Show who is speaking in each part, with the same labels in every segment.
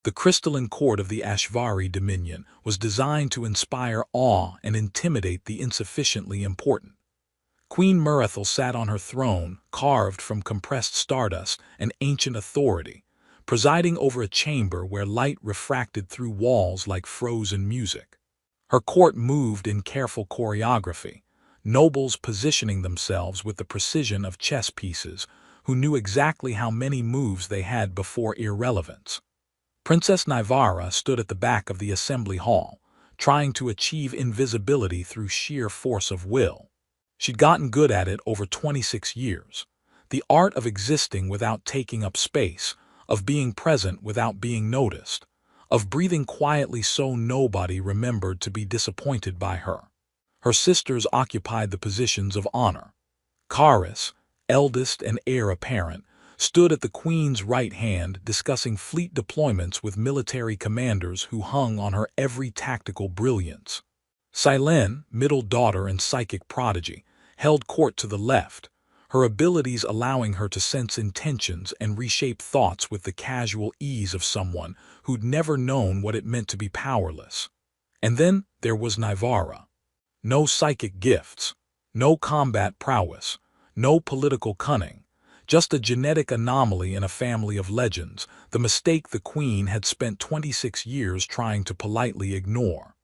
Speaker 1: The crystalline court of the Ashvari dominion was designed to inspire awe and intimidate the insufficiently important. Queen Murethel sat on her throne, carved from compressed stardust and ancient authority, presiding over a chamber where light refracted through walls like frozen music. Her court moved in careful choreography, nobles positioning themselves with the precision of chess pieces, who knew exactly how many moves they had before irrelevance. Princess Nivara stood at the back of the assembly hall, trying to achieve invisibility through sheer force of will. She'd gotten good at it over 26 years. The art of existing without taking up space, of being present without being noticed, of breathing quietly so nobody remembered to be disappointed by her. Her sisters occupied the positions of honor. Karis, eldest and heir apparent, stood at the queen's right hand discussing fleet deployments with military commanders who hung on her every tactical brilliance. Silen, middle daughter and psychic prodigy, held court to the left, her abilities allowing her to sense intentions and reshape thoughts with the casual ease of someone who'd never known what it meant to be powerless. And then there was Nivara. No psychic gifts, no combat prowess, no political cunning, just a genetic anomaly in a family of legends, the mistake the queen had spent 26 years trying to politely ignore.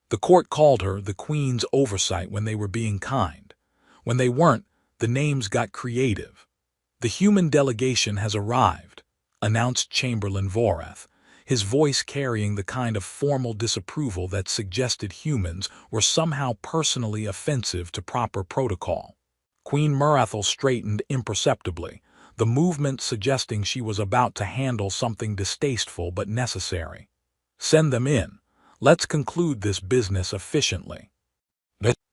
Speaker 1: The court called her the queen's oversight when they were being kind. When they weren't, the names got creative. "The human delegation has arrived," announced Chamberlain Vorath, his voice carrying the kind of formal disapproval that suggested humans were somehow personally offensive to proper protocol. Queen Murethel straightened imperceptibly, the movement suggesting she was about to handle something distasteful but necessary. "Send them in. Let's conclude this business efficiently."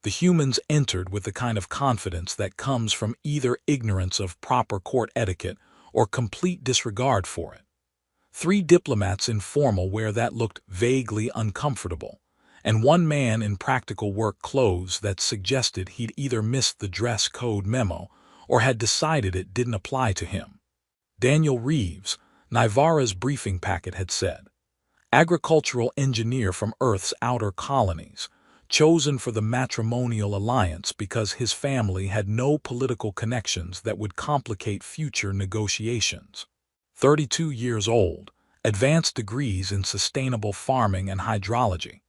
Speaker 1: The humans entered with the kind of confidence that comes from either ignorance of proper court etiquette or complete disregard for it. 3 diplomats in formal wear that looked vaguely uncomfortable, and 1 man in practical work clothes that suggested he'd either missed the dress code memo or had decided it didn't apply to him. Daniel Reeves, Nivara's briefing packet had said, agricultural engineer from Earth's outer colonies, chosen for the matrimonial alliance because his family had no political connections that would complicate future negotiations. 32 years old, advanced degrees in sustainable farming and hydrology,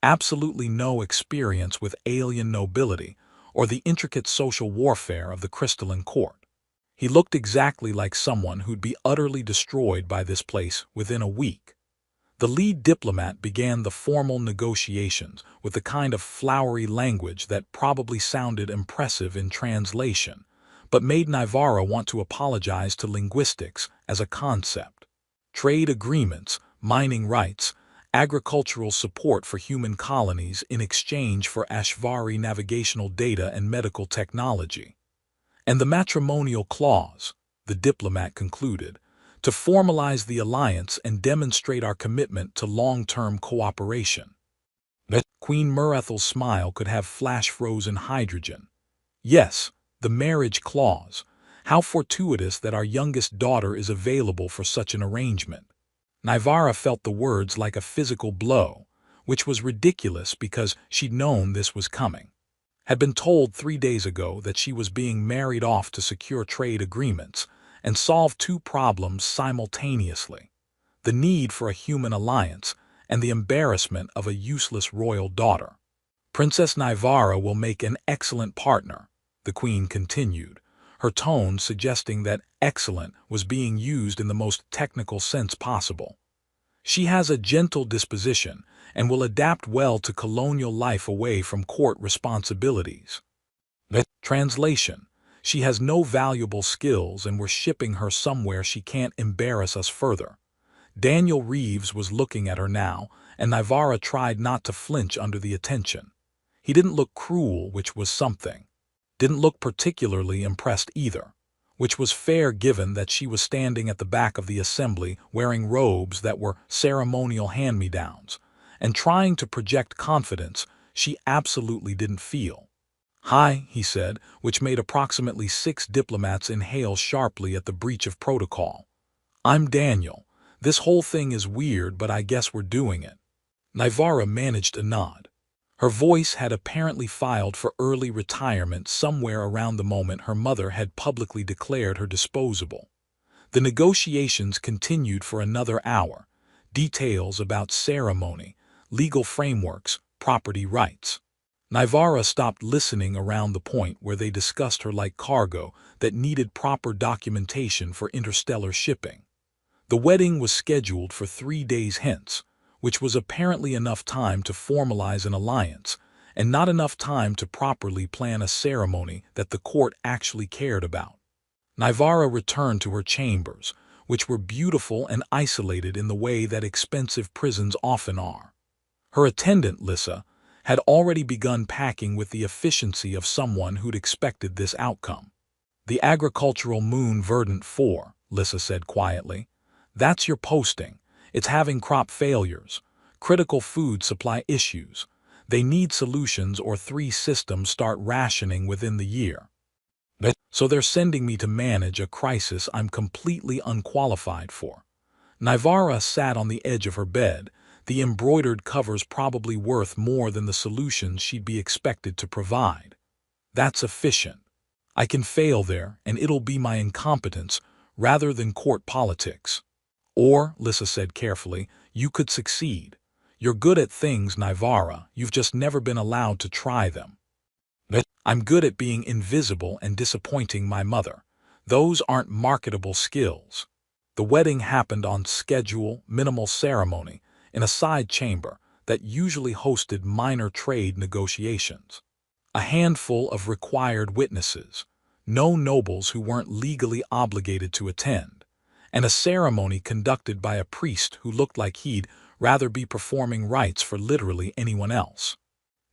Speaker 1: absolutely no experience with alien nobility or the intricate social warfare of the crystalline court. He looked exactly like someone who'd be utterly destroyed by this place within a week. The lead diplomat began the formal negotiations with the kind of flowery language that probably sounded impressive in translation, but made Nivara want to apologize to linguistics as a concept. Trade agreements, mining rights, agricultural support for human colonies in exchange for Ashvari navigational data and medical technology. And the matrimonial clause, the diplomat concluded, to formalize the alliance and demonstrate our commitment to long-term cooperation. Queen Murethel's smile could have flash-frozen hydrogen. Yes, the marriage clause. How fortuitous that our youngest daughter is available for such an arrangement. Nivara felt the words like a physical blow, which was ridiculous because she'd known this was coming. Had been told 3 days ago that she was being married off to secure trade agreements and solve 2 problems simultaneously: the need for a human alliance and the embarrassment of a useless royal daughter. "Princess Nivara will make an excellent partner," the queen continued, her tone suggesting that excellent was being used in the most technical sense possible. "She has a gentle disposition and will adapt well to colonial life away from court responsibilities." Translation: she has no valuable skills and we're shipping her somewhere she can't embarrass us further. Daniel Reeves was looking at her now, and Nivara tried not to flinch under the attention. He didn't look cruel, which was something. Didn't look particularly impressed either, which was fair given that she was standing at the back of the assembly wearing robes that were ceremonial hand-me-downs, and trying to project confidence she absolutely didn't feel. "Hi," he said, which made approximately 6 diplomats inhale sharply at the breach of protocol. "I'm Daniel, This whole thing is weird, but I guess we're doing it. Nivara managed a nod. Her voice had apparently filed for early retirement somewhere around the moment her mother had publicly declared her disposable. The negotiations continued for another hour. Details about ceremony, legal frameworks, property rights. Nivara stopped listening around the point where they discussed her like cargo that needed proper documentation for interstellar shipping. The wedding was scheduled for 3 days hence, which was apparently enough time to formalize an alliance, and not enough time to properly plan a ceremony that the court actually cared about. Nivara returned to her chambers, which were beautiful and isolated in the way that expensive prisons often are. Her attendant, Lissa, had already begun packing with the efficiency of someone who'd expected this outcome. "The agricultural moon Verdant 4, Lissa said quietly. "That's your posting. It's having crop failures, critical food supply issues. They need solutions or 3 systems start rationing within the year. So they're sending me to manage a crisis I'm completely unqualified for." Nivara sat on the edge of her bed, the embroidered covers probably worth more than the solutions she'd be expected to provide. "That's efficient. I can fail there, and it'll be my incompetence rather than court politics. Or," Lissa said carefully, "you could succeed. You're good at things, Nivara, you've just never been allowed to try them." "I'm good at being invisible and disappointing my mother. Those aren't marketable skills." The wedding happened on schedule, minimal ceremony, in a side chamber that usually hosted minor trade negotiations. A handful of required witnesses, no nobles who weren't legally obligated to attend, and a ceremony conducted by a priest who looked like he'd rather be performing rites for literally anyone else.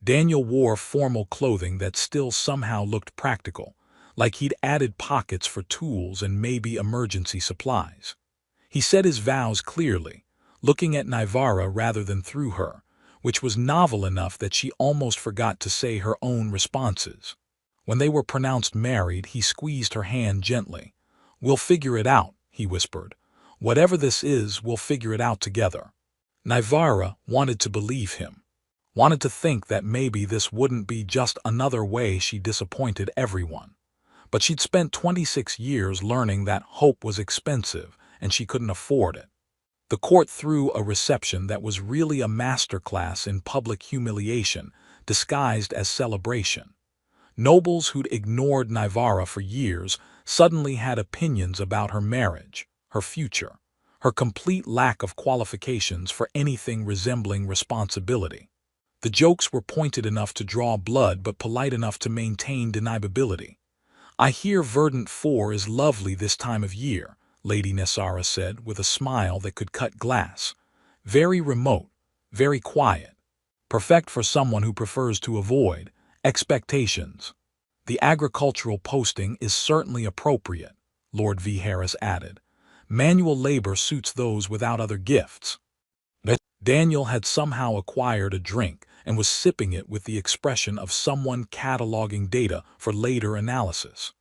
Speaker 1: Daniel wore formal clothing that still somehow looked practical, like he'd added pockets for tools and maybe emergency supplies. He said his vows clearly, looking at Nivara rather than through her, which was novel enough that she almost forgot to say her own responses. When they were pronounced married, he squeezed her hand gently. "We'll figure it out," he whispered. "Whatever this is, we'll figure it out together." Nivara wanted to believe him, wanted to think that maybe this wouldn't be just another way she disappointed everyone. But she'd spent 26 years learning that hope was expensive and she couldn't afford it. The court threw a reception that was really a masterclass in public humiliation, disguised as celebration. Nobles who'd ignored Nivara for years suddenly had opinions about her marriage, her future, her complete lack of qualifications for anything resembling responsibility. The jokes were pointed enough to draw blood but polite enough to maintain deniability. "I hear Verdant 4 is lovely this time of year," Lady Nessara said with a smile that could cut glass. "Very remote, very quiet. Perfect for someone who prefers to avoid expectations." "The agricultural posting is certainly appropriate," Lord V. Harris added. "Manual labor suits those without other gifts." Daniel had somehow acquired a drink and was sipping it with the expression of someone cataloging data for later analysis.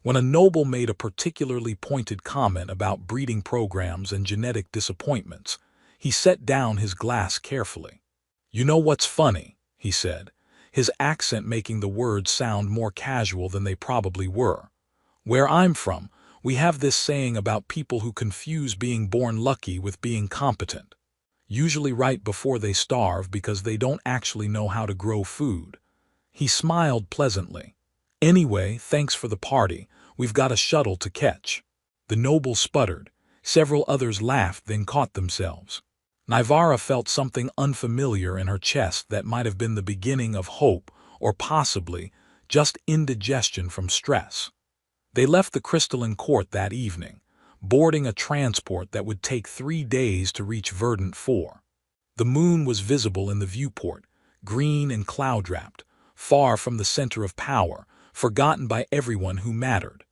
Speaker 1: When a noble made a particularly pointed comment about breeding programs and genetic disappointments, he set down his glass carefully. "You know what's funny?" he said, his accent making the words sound more casual than they probably were. "Where I'm from, we have this saying about people who confuse being born lucky with being competent. Usually right before they starve because they don't actually know how to grow food." He smiled pleasantly. "Anyway, thanks for the party. We've got a shuttle to catch." The noble sputtered. Several others laughed, then caught themselves. Nivara felt something unfamiliar in her chest that might have been the beginning of hope or possibly just indigestion from stress. They left the crystalline court that evening, boarding a transport that would take 3 days to reach Verdant 4. The moon was visible in the viewport, green and cloud-wrapped, far from the center of power, forgotten by everyone who mattered.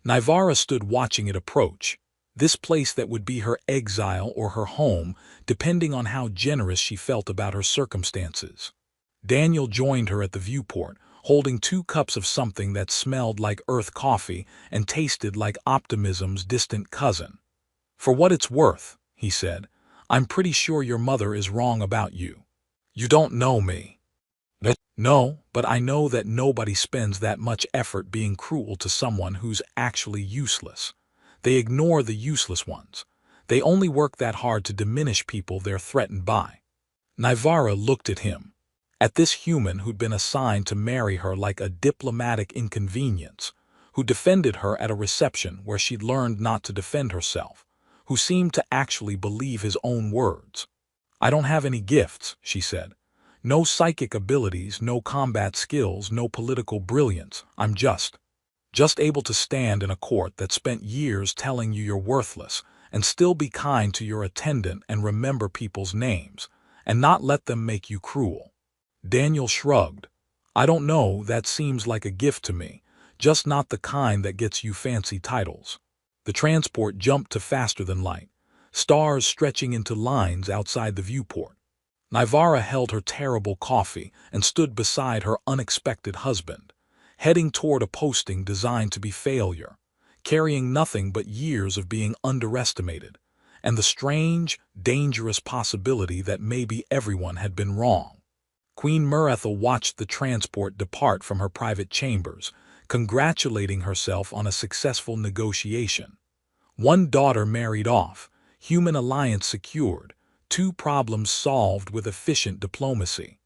Speaker 1: Nivara stood watching it approach, this place that would be her exile or her home, depending on how generous she felt about her circumstances. Daniel joined her at the viewport, holding 2 cups of something that smelled like earth coffee and tasted like optimism's distant cousin. "For what it's worth," he said. "I'm pretty sure your mother is wrong about you. You don't know me." "No, but I know that nobody spends that much effort being cruel to someone who's actually useless. They ignore the useless ones. They only work that hard to diminish people they're threatened by." Naivara looked at him, at this human who'd been assigned to marry her like a diplomatic inconvenience, who defended her at a reception where she'd learned not to defend herself, who seemed to actually believe his own words. "I don't have any gifts," she said. "No psychic abilities, no combat skills, no political brilliance. I'm just able to stand in a court that spent years telling you you're worthless and still be kind to your attendant and remember people's names, and not let them make you cruel." Daniel shrugged. "I don't know, that seems like a gift to me, just not the kind that gets you fancy titles." The transport jumped to faster than light, stars stretching into lines outside the viewport. Naivara held her terrible coffee and stood beside her unexpected husband, heading toward a posting designed to be failure, carrying nothing but years of being underestimated, and the strange, dangerous possibility that maybe everyone had been wrong. Queen Murethel watched the transport depart from her private chambers, congratulating herself on a successful negotiation. One daughter married off, human alliance secured, 2 problems solved with efficient diplomacy.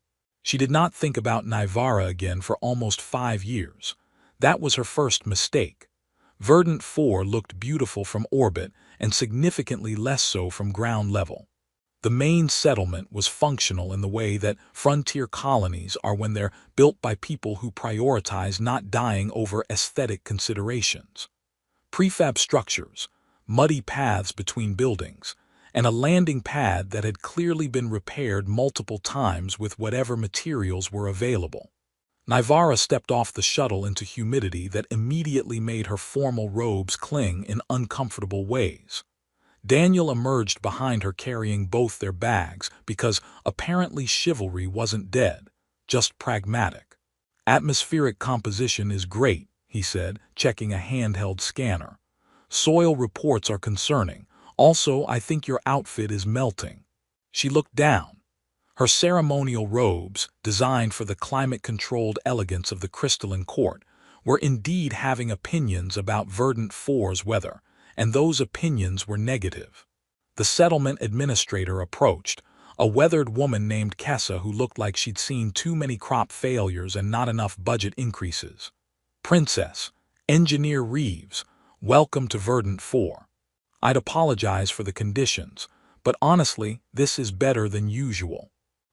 Speaker 1: She did not think about Naivara again for almost 5 years. That was her first mistake. Verdant 4 looked beautiful from orbit and significantly less so from ground level. The main settlement was functional in the way that frontier colonies are when they're built by people who prioritize not dying over aesthetic considerations. Prefab structures, muddy paths between buildings, and a landing pad that had clearly been repaired multiple times with whatever materials were available. Naivara stepped off the shuttle into humidity that immediately made her formal robes cling in uncomfortable ways. Daniel emerged behind her carrying both their bags because apparently chivalry wasn't dead, just pragmatic. "Atmospheric composition is great," he said, checking a handheld scanner. "Soil reports are concerning. Also, I think your outfit is melting." She looked down. Her ceremonial robes, designed for the climate-controlled elegance of the crystalline court, were indeed having opinions about Verdant 4's weather, and those opinions were negative. The settlement administrator approached, a weathered woman named Kessa who looked like she'd seen too many crop failures and not enough budget increases. "Princess, Engineer Reeves, welcome to Verdant 4. I'd apologize for the conditions, but honestly, this is better than usual."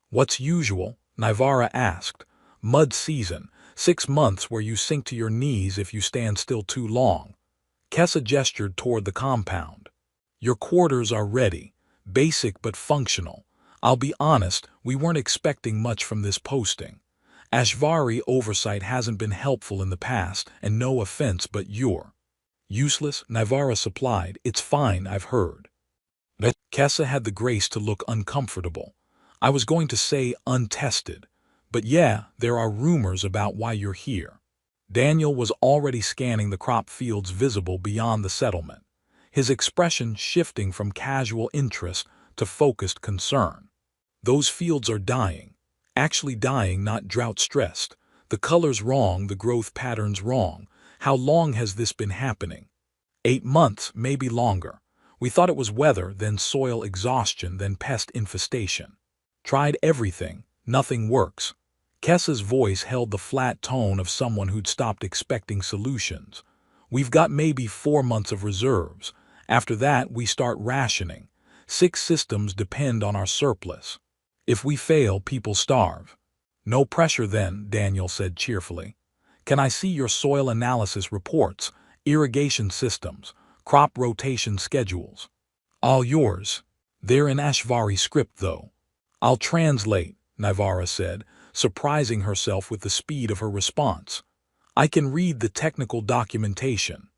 Speaker 1: "What's usual?" Naivara asked. "Mud season, 6 months where you sink to your knees if you stand still too long." Kessa gestured toward the compound. "Your quarters are ready, basic but functional. I'll be honest, we weren't expecting much from this posting. HFY oversight hasn't been helpful in the past, and no offense, but you're useless," Naivara supplied. "It's fine, I've heard." Kessa had the grace to look uncomfortable. "I was going to say untested, but yeah, there are rumors about why you're here." Daniel was already scanning the crop fields visible beyond the settlement, his expression shifting from casual interest to focused concern. "Those fields are dying. Actually dying, not drought-stressed. The color's wrong, the growth pattern's wrong. How long has this been happening?" 8 months, maybe longer. We thought it was weather, then soil exhaustion, then pest infestation. Tried everything, nothing works. Kessa's voice held the flat tone of someone who'd stopped expecting solutions. "We've got maybe 4 months of reserves. After that, we start rationing. 6 systems depend on our surplus. If we fail, people starve." "No pressure then," Daniel said cheerfully. "Can I see your soil analysis reports, irrigation systems, crop rotation schedules?" "All yours. They're in HFY script, though." "I'll translate," Naivara said, surprising herself with the speed of her response. "I can read the technical documentation."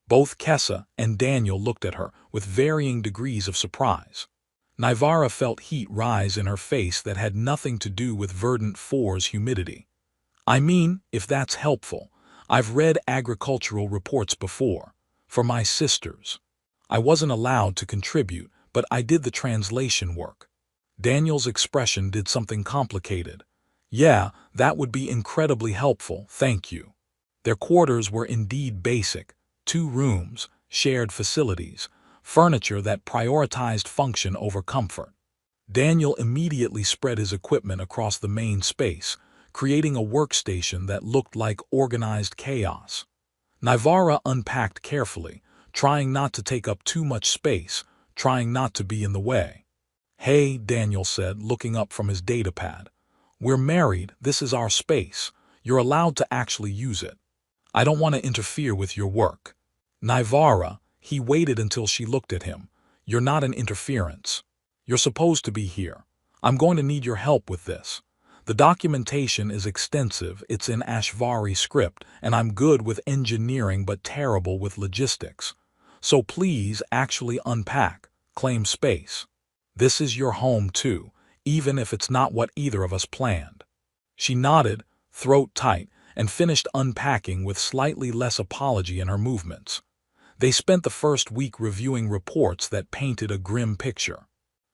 Speaker 1: Both Kessa and Daniel looked at her with varying degrees of surprise. Naivara felt heat rise in her face that had nothing to do with Verdant 4's humidity. "I mean, if that's helpful, I've read agricultural reports before. For my sisters. I wasn't allowed to contribute, but I did the translation work. Daniel's expression did something complicated. Yeah, that would be incredibly helpful, thank you. Their quarters were indeed basic. 2 rooms, shared facilities, furniture that prioritized function over comfort. Daniel immediately spread his equipment across the main space, creating a workstation that looked like organized chaos. Nivara unpacked carefully, trying not to take up too much space, trying not to be in the way. Hey, Daniel said, looking up from his datapad. We're married, this is our space. You're allowed to actually use it. I don't want to interfere with your work. Nivara, he waited until she looked at him. You're not an interference. You're supposed to be here. I'm going to need your help with this. The documentation is extensive, it's in HFY script, and I'm good with engineering but terrible with logistics. So please actually unpack, claim space. This is your home too, even if it's not what either of us planned. She nodded, throat tight, and finished unpacking with slightly less apology in her movements. They spent the first week reviewing reports that painted a grim picture.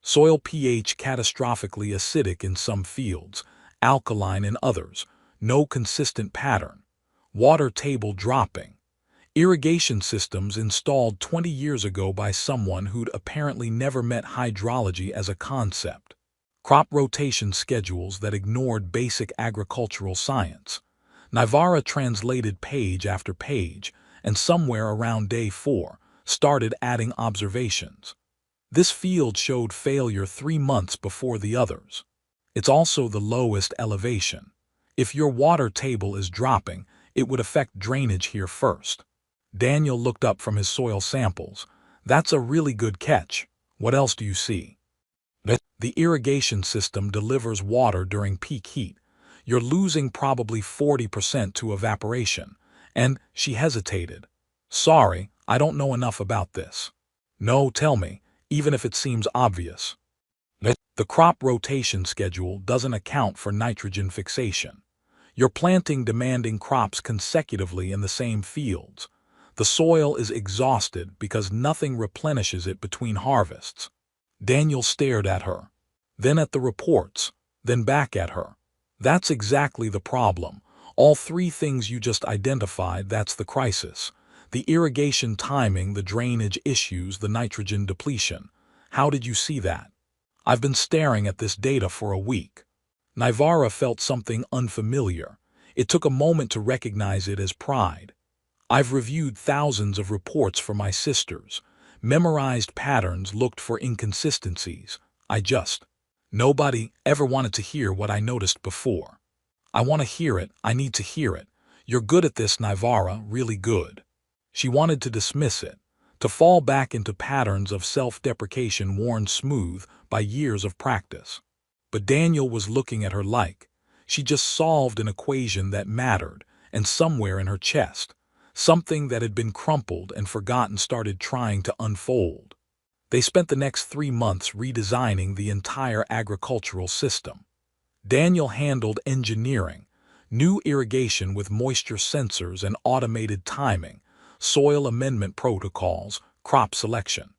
Speaker 1: Soil pH catastrophically acidic in some fields, alkaline in others, no consistent pattern. Water table dropping. Irrigation systems installed 20 years ago by someone who'd apparently never met hydrology as a concept. Crop rotation schedules that ignored basic agricultural science. Nivara translated page after page, and somewhere around day 4, started adding observations. This field showed failure 3 months before the others. It's also the lowest elevation. If your water table is dropping, it would affect drainage here first. Daniel looked up from his soil samples. That's a really good catch. What else do you see? The irrigation system delivers water during peak heat. You're losing probably 40% to evaporation. And she hesitated. Sorry, I don't know enough about this. No, tell me, even if it seems obvious. The crop rotation schedule doesn't account for nitrogen fixation. You're planting demanding crops consecutively in the same fields. The soil is exhausted because nothing replenishes it between harvests. Daniel stared at her, then at the reports, then back at her. That's exactly the problem. All 3 things you just identified, that's the crisis. The irrigation timing, the drainage issues, the nitrogen depletion. How did you see that? I've been staring at this data for a week. Nivara felt something unfamiliar. It took a moment to recognize it as pride. I've reviewed thousands of reports for my sisters, memorized patterns, looked for inconsistencies. Nobody ever wanted to hear what I noticed before. I want to hear it, I need to hear it. You're good at this, Nivara, really good. She wanted to dismiss it, to fall back into patterns of self-deprecation worn smooth by years of practice. But Daniel was looking at her like she just solved an equation that mattered, and somewhere in her chest, something that had been crumpled and forgotten started trying to unfold. They spent the next 3 months redesigning the entire agricultural system. Daniel handled engineering, new irrigation with moisture sensors and automated timing, soil amendment protocols, crop selection.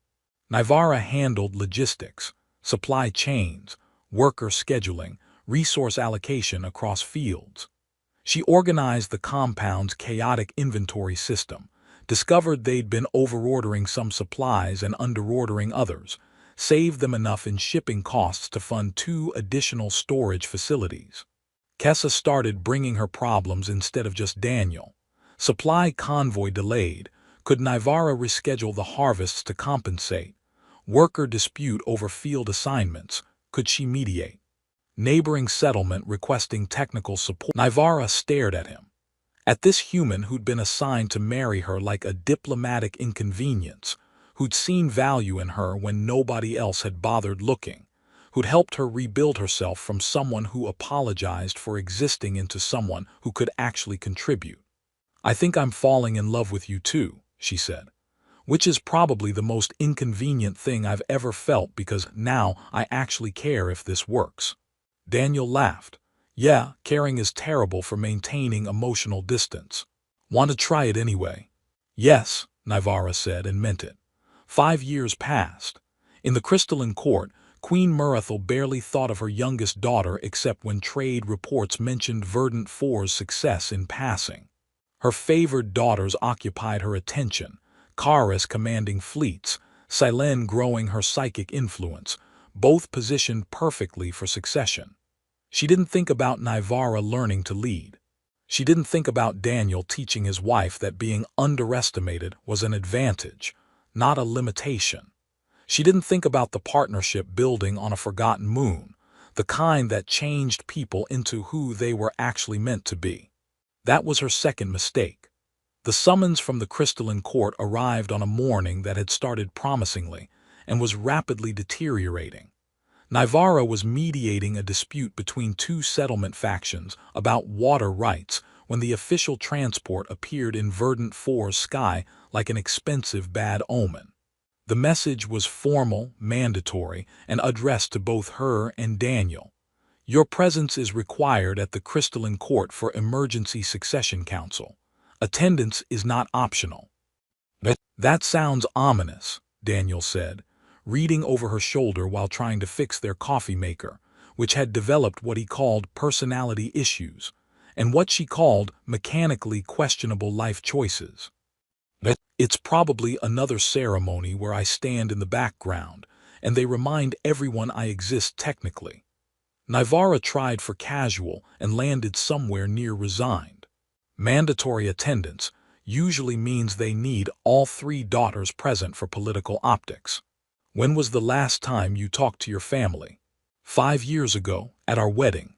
Speaker 1: Nivara handled logistics, supply chains, worker scheduling, resource allocation across fields. She organized the compound's chaotic inventory system, discovered they'd been overordering some supplies and underordering others, saved them enough in shipping costs to fund 2 additional storage facilities. Kessa started bringing her problems instead of just Daniel. Supply convoy delayed. Could Nivara reschedule the harvests to compensate? Worker dispute over field assignments. Could she mediate? Neighboring settlement requesting technical support. Nivara stared at him. At this human who'd been assigned to marry her like a diplomatic inconvenience, who'd seen value in her when nobody else had bothered looking, who'd helped her rebuild herself from someone who apologized for existing into someone who could actually contribute. I think I'm falling in love with you too, she said, which is probably the most inconvenient thing I've ever felt because now I actually care if this works. Daniel laughed. Yeah, caring is terrible for maintaining emotional distance. Want to try it anyway? Yes, Nivara said and meant it. 5 years passed. In the crystalline court, Queen Murethel barely thought of her youngest daughter except when trade reports mentioned Verdant IV's success in passing. Her favored daughters occupied her attention, Karis commanding fleets, Silene growing her psychic influence, both positioned perfectly for succession. She didn't think about Nivara learning to lead. She didn't think about Daniel teaching his wife that being underestimated was an advantage, not a limitation. She didn't think about the partnership building on a forgotten moon, the kind that changed people into who they were actually meant to be. That was her second mistake. The summons from the crystalline court arrived on a morning that had started promisingly and was rapidly deteriorating. Nivara was mediating a dispute between two settlement factions about water rights when the official transport appeared in Verdant IV's sky like an expensive bad omen. The message was formal, mandatory, and addressed to both her and Daniel. Your presence is required at the crystalline court for emergency succession council. Attendance is not optional. That sounds ominous, Daniel said, reading over her shoulder while trying to fix their coffee maker, which had developed what he called personality issues, and what she called mechanically questionable life choices. It's probably another ceremony where I stand in the background, and they remind everyone I exist technically. Nivara tried for casual and landed somewhere near resigned. Mandatory attendance usually means they need all three daughters present for political optics. When was the last time you talked to your family? 5 years ago, at our wedding.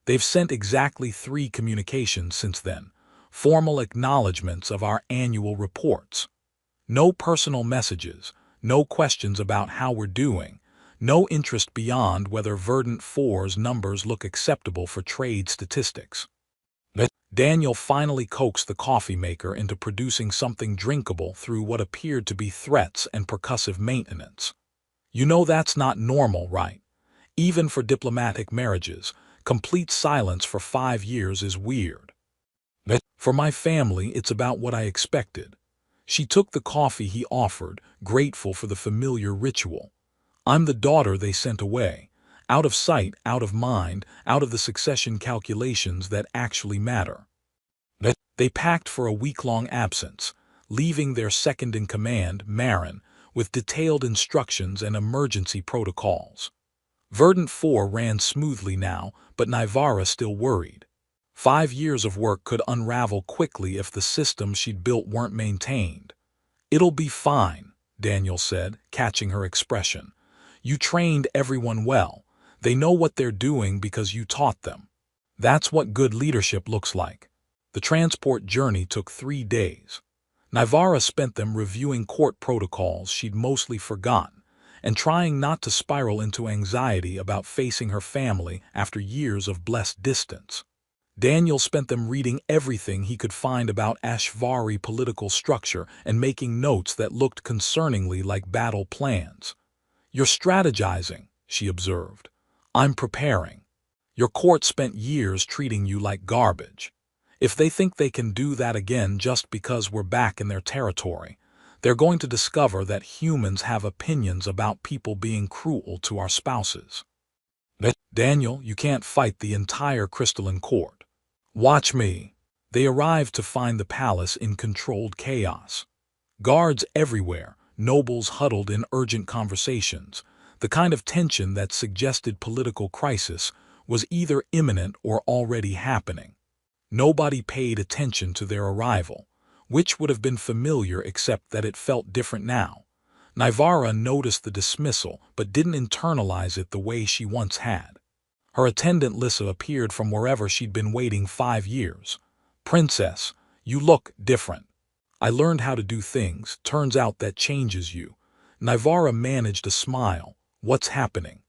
Speaker 1: They've sent exactly 3 communications since then, formal acknowledgments of our annual reports. No personal messages, no questions about how we're doing, no interest beyond whether Verdant IV's numbers look acceptable for trade statistics. Daniel finally coaxed the coffee maker into producing something drinkable through what appeared to be threats and percussive maintenance. You know that's not normal, right? Even for diplomatic marriages, complete silence for 5 years is weird. For my family, it's about what I expected. She took the coffee he offered, grateful for the familiar ritual. I'm the daughter they sent away, out of sight, out of mind, out of the succession calculations that actually matter. They packed for a week-long absence, leaving their second-in-command, Marin, with detailed instructions and emergency protocols. Verdant IV ran smoothly now, but Nivara still worried. 5 years of work could unravel quickly if the systems she'd built weren't maintained. It'll be fine, Daniel said, catching her expression. You trained everyone well. They know what they're doing because you taught them. That's what good leadership looks like. The transport journey took 3 days. Nivara spent them reviewing court protocols she'd mostly forgotten and trying not to spiral into anxiety about facing her family after years of blessed distance. Daniel spent them reading everything he could find about HFY political structure and making notes that looked concerningly like battle plans. You're strategizing, she observed. I'm preparing. Your court spent years treating you like garbage. If they think they can do that again just because we're back in their territory, they're going to discover that humans have opinions about people being cruel to our spouses. Daniel, you can't fight the entire crystalline court. Watch me. They arrived to find the palace in controlled chaos. Guards everywhere, nobles huddled in urgent conversations. The kind of tension that suggested political crisis was either imminent or already happening. Nobody paid attention to their arrival, which would have been familiar except that it felt different now. Nivara noticed the dismissal but didn't internalize it the way she once had. Her attendant Lissa appeared from wherever she'd been waiting 5 years. Princess, you look different. I learned how to do things, turns out that changes you. Nivara managed a smile. What's happening?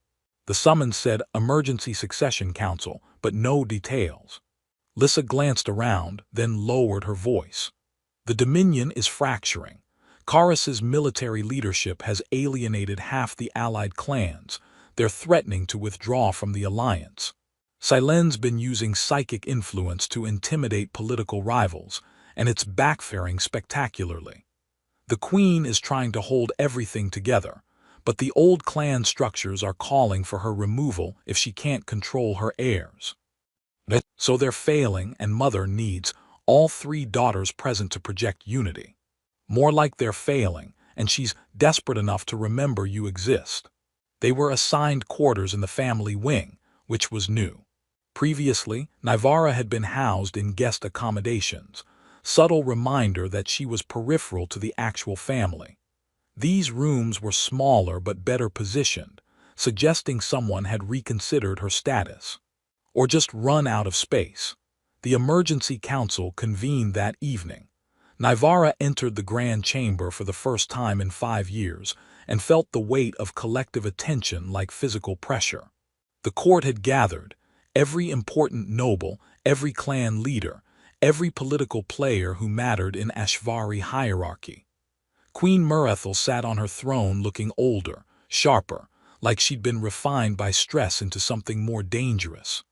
Speaker 1: The summons said Emergency Succession Council, but no details. Lissa glanced around, then lowered her voice. The Dominion is fracturing. Karis's military leadership has alienated half the allied clans. They're threatening to withdraw from the alliance. Silene's been using psychic influence to intimidate political rivals, and it's backfiring spectacularly. The Queen is trying to hold everything together, but the old clan structures are calling for her removal if she can't control her heirs. So they're failing, and Mother needs all three daughters present to project unity. More like they're failing, and she's desperate enough to remember you exist. They were assigned quarters in the family wing, which was new. Previously, Nivara had been housed in guest accommodations, subtle reminder that she was peripheral to the actual family. These rooms were smaller but better positioned, suggesting someone had reconsidered her status. Or just run out of space. The emergency council convened that evening. Nivara entered the grand chamber for the first time in 5 years and felt the weight of collective attention like physical pressure. The court had gathered, every important noble, every clan leader, every political player who mattered in HFY hierarchy. Queen Murethel sat on her throne looking older, sharper, like she'd been refined by stress into something more dangerous.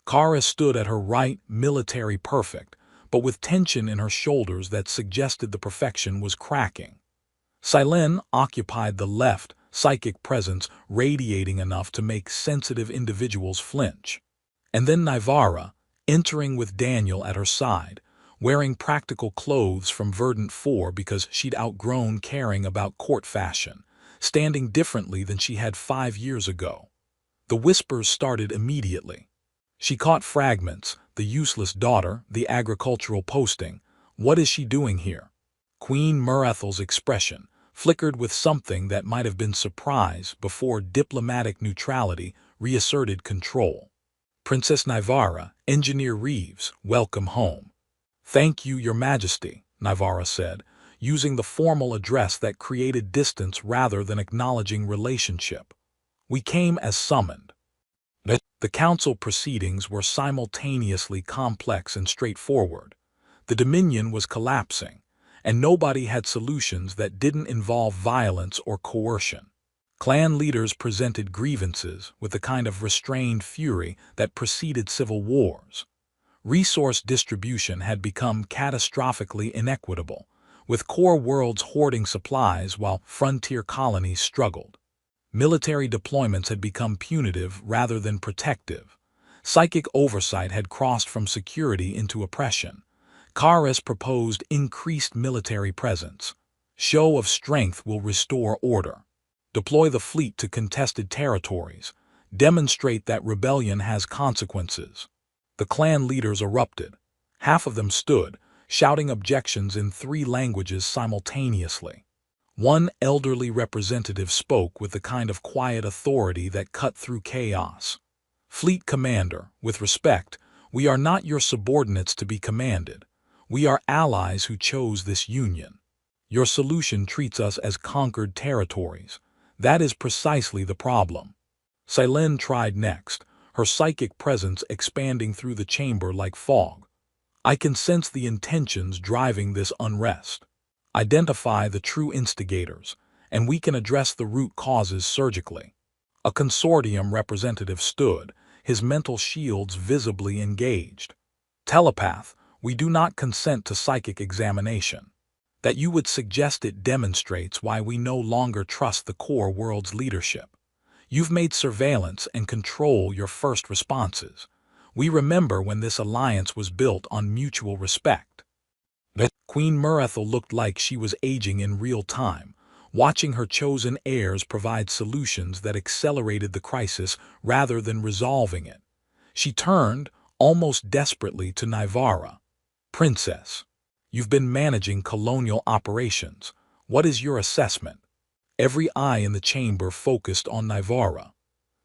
Speaker 1: Kara stood at her right, military perfect, but with tension in her shoulders that suggested the perfection was cracking. Silen occupied the left, psychic presence radiating enough to make sensitive individuals flinch. And then Nivara, entering with Daniel at her side, wearing practical clothes from Verdant 4 because she'd outgrown caring about court fashion, standing differently than she had 5 years ago. The whispers started immediately. She caught fragments, the useless daughter, the agricultural posting. What is she doing here? Queen Murethel's expression flickered with something that might have been surprise before diplomatic neutrality reasserted control. Princess Nivara, Engineer Reeves, welcome home. Thank you, Your Majesty, Nivara said, using the formal address that created distance rather than acknowledging relationship. We came as summoned. The council proceedings were simultaneously complex and straightforward. The Dominion was collapsing, and nobody had solutions that didn't involve violence or coercion. Clan leaders presented grievances with the kind of restrained fury that preceded civil wars. Resource distribution had become catastrophically inequitable, with core worlds hoarding supplies while frontier colonies struggled. Military deployments had become punitive rather than protective. Psychic oversight had crossed from security into oppression. Kara's proposed increased military presence. Show of strength will restore order. Deploy the fleet to contested territories. Demonstrate that rebellion has consequences. The clan leaders erupted. Half of them stood, shouting objections in 3 languages simultaneously. One elderly representative spoke with the kind of quiet authority that cut through chaos. Fleet Commander, with respect, we are not your subordinates to be commanded. We are allies who chose this union. Your solution treats us as conquered territories. That is precisely the problem. Silen tried next, her psychic presence expanding through the chamber like fog. I can sense the intentions driving this unrest. Identify the true instigators, and we can address the root causes surgically. A consortium representative stood, his mental shields visibly engaged. Telepath, we do not consent to psychic examination. That you would suggest it demonstrates why we no longer trust the core world's leadership. You've made surveillance and control your first responses. We remember when this alliance was built on mutual respect. Queen Murethel looked like she was aging in real time, watching her chosen heirs provide solutions that accelerated the crisis rather than resolving it. She turned, almost desperately, to Nivara. Princess, you've been managing colonial operations. What is your assessment? Every eye in the chamber focused on Nivara.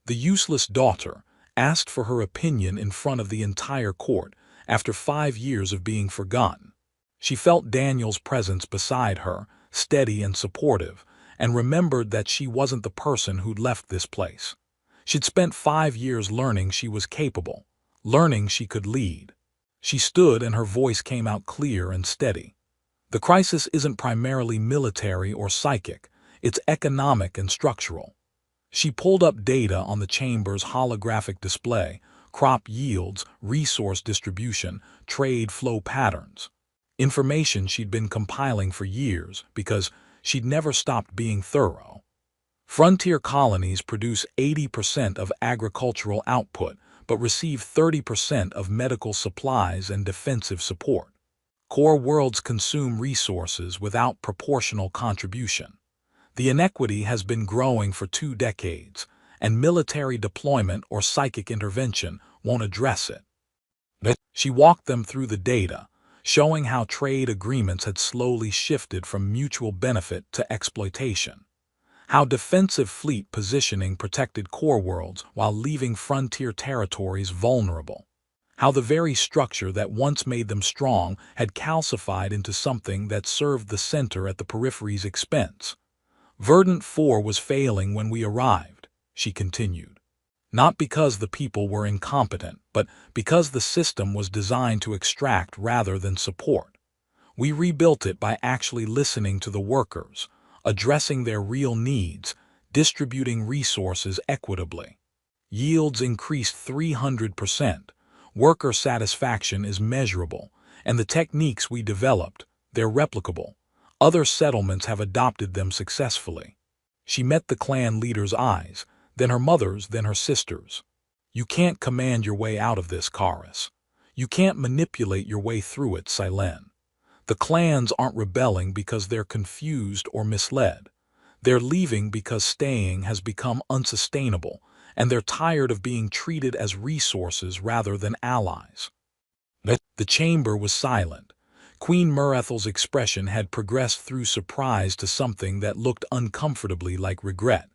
Speaker 1: The useless daughter asked for her opinion in front of the entire court after 5 years of being forgotten. She felt Daniel's presence beside her, steady and supportive, and remembered that she wasn't the person who'd left this place. She'd spent 5 years learning she was capable, learning she could lead. She stood and her voice came out clear and steady. The crisis isn't primarily military or psychic, it's economic and structural. She pulled up data on the chamber's holographic display, crop yields, resource distribution, trade flow patterns. Information she'd been compiling for years because she'd never stopped being thorough. Frontier colonies produce 80% of agricultural output, but receive 30% of medical supplies and defensive support. Core worlds consume resources without proportional contribution. The inequity has been growing for 2 decades, and military deployment or psychic intervention won't address it. She walked them through the data, showing how trade agreements had slowly shifted from mutual benefit to exploitation. How defensive fleet positioning protected core worlds while leaving frontier territories vulnerable. How the very structure that once made them strong had calcified into something that served the center at the periphery's expense. Verdant 4 was failing when we arrived, she continued. Not because the people were incompetent, but because the system was designed to extract rather than support. We rebuilt it by actually listening to the workers, addressing their real needs, distributing resources equitably. Yields increased 300%, worker satisfaction is measurable, and the techniques we developed, they're replicable. Other settlements have adopted them successfully. She met the clan leader's eyes, then her mother's, then her sister's. You can't command your way out of this, Karis. You can't manipulate your way through it, Silen. The clans aren't rebelling because they're confused or misled. They're leaving because staying has become unsustainable, and they're tired of being treated as resources rather than allies. The chamber was silent. Queen Murethel's expression had progressed through surprise to something that looked uncomfortably like regret.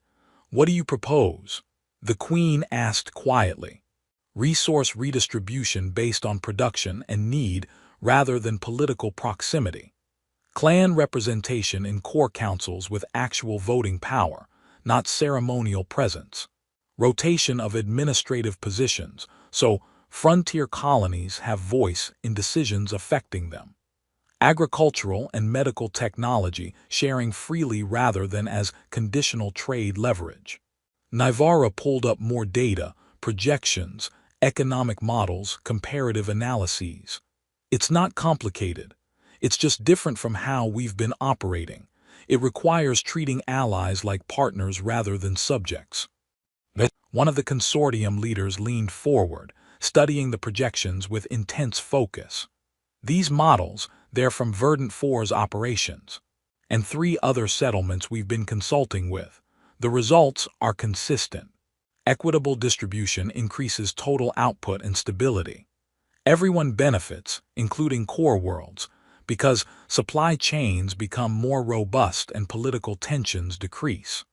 Speaker 1: What do you propose? The queen asked quietly. Resource redistribution based on production and need rather than political proximity. Clan representation in core councils with actual voting power, not ceremonial presence. Rotation of administrative positions, so frontier colonies have voice in decisions affecting them. Agricultural and medical technology sharing freely rather than as conditional trade leverage. Nivara pulled up more data, projections, economic models, comparative analyses. It's not complicated. It's just different from how we've been operating. It requires treating allies like partners rather than subjects. One of the consortium leaders leaned forward, studying the projections with intense focus. These models, they're from Verdant 4's operations, and 3 other settlements we've been consulting with. The results are consistent. Equitable distribution increases total output and stability. Everyone benefits, including core worlds, because supply chains become more robust and political tensions decrease.